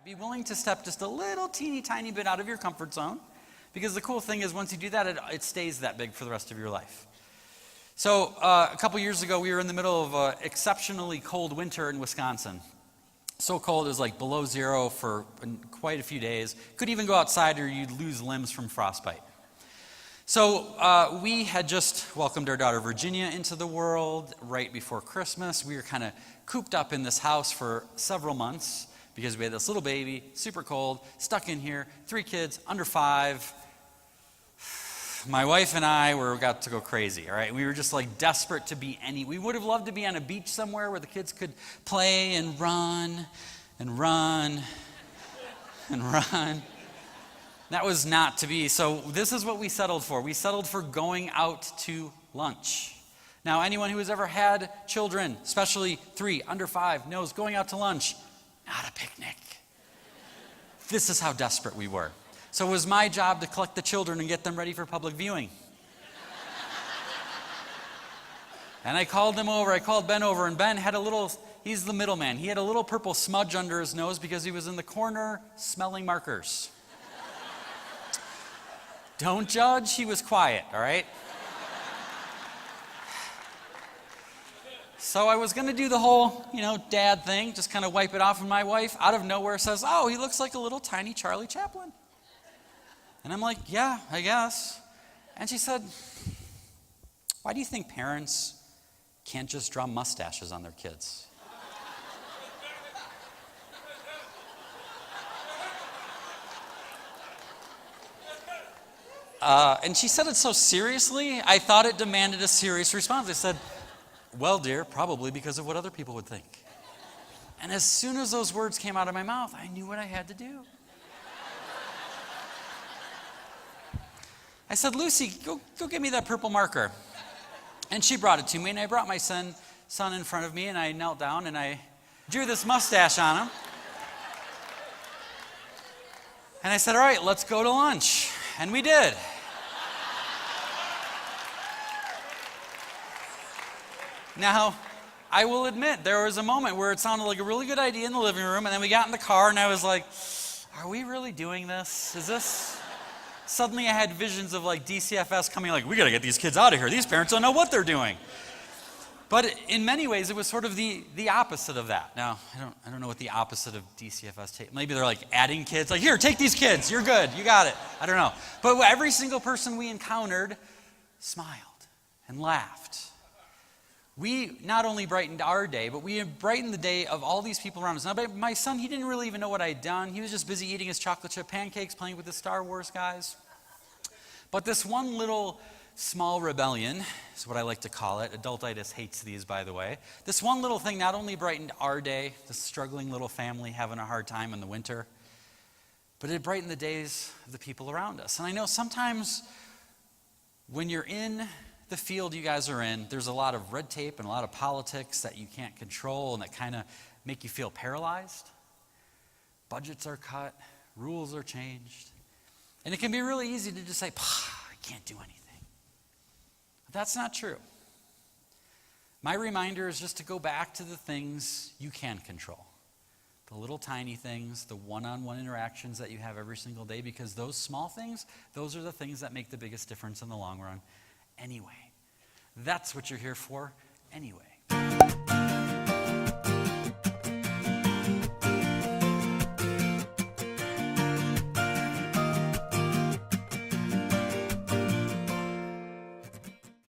Be willing to step just a little teeny tiny bit out of your comfort zone, because the cool thing is once you do that, it stays that big for the rest of your life. So a couple years ago, we were in the middle of an exceptionally cold winter in Wisconsin. So cold it was like below zero for quite a few days. Couldn't even go outside or you'd lose limbs from frostbite. So we had just welcomed our daughter Virginia into the world right before Christmas. We were kind of cooped up in this house for several months because we had this little baby, super cold, stuck in here, 3 kids, under 5. My wife and I got to go crazy, all right? We were just like desperate to be we would have loved to be on a beach somewhere where the kids could play and run and run and run. That was not to be. So this is what we settled for. We settled for going out to lunch. Now, anyone who has ever had children, especially 3, under 5, knows going out to lunch, not a picnic. This is how desperate we were. So it was my job to collect the children and get them ready for public viewing. And I called Ben over, and Ben had he's the middleman. He had a little purple smudge under his nose because he was in the corner smelling markers. Don't judge, he was quiet, all right? So I was going to do the whole, dad thing, just kind of wipe it off, and my wife, out of nowhere, says, "Oh, he looks like a little tiny Charlie Chaplin." And I'm like, "Yeah, I guess." And she said, "Why do you think parents can't just draw mustaches on their kids?" And she said it so seriously, I thought it demanded a serious response. I said, "Well, dear, probably because of what other people would think." And as soon as those words came out of my mouth, I knew what I had to do. I said, "Lucy, go get me that purple marker." And she brought it to me, and I brought my son in front of me, and I knelt down, and I drew this mustache on him. And I said, "All right, let's go to lunch." And we did. Now, I will admit, there was a moment where it sounded like a really good idea in the living room, and then we got in the car, and I was like, "Are we really doing this? Is this..." Suddenly I had visions of like DCFS coming like, "We got to get these kids out of here. These parents don't know what they're doing." But in many ways, it was sort of the opposite of that. Now, I don't know what the opposite of DCFS takes. Maybe they're like adding kids. Like, "Here, take these kids. You're good. You got it." I don't know. But every single person we encountered smiled and laughed. We not only brightened our day, but we brightened the day of all these people around us. Now, my son, he didn't really even know what I had done. He was just busy eating his chocolate chip pancakes, playing with the Star Wars guys. But this one little small rebellion is what I like to call it. Adultitis hates these, by the way. This one little thing not only brightened our day, the struggling little family having a hard time in the winter, but it brightened the days of the people around us. And I know sometimes when you're in the field you guys are in, there's a lot of red tape and a lot of politics that you can't control and that kind of make you feel paralyzed. Budgets are cut, rules are changed. And it can be really easy to just say, "I can't do anything." But that's not true. My reminder is just to go back to the things you can control. The little tiny things, the one-on-one interactions that you have every single day, because those small things, those are the things that make the biggest difference in the long run anyway. That's what you're here for anyway.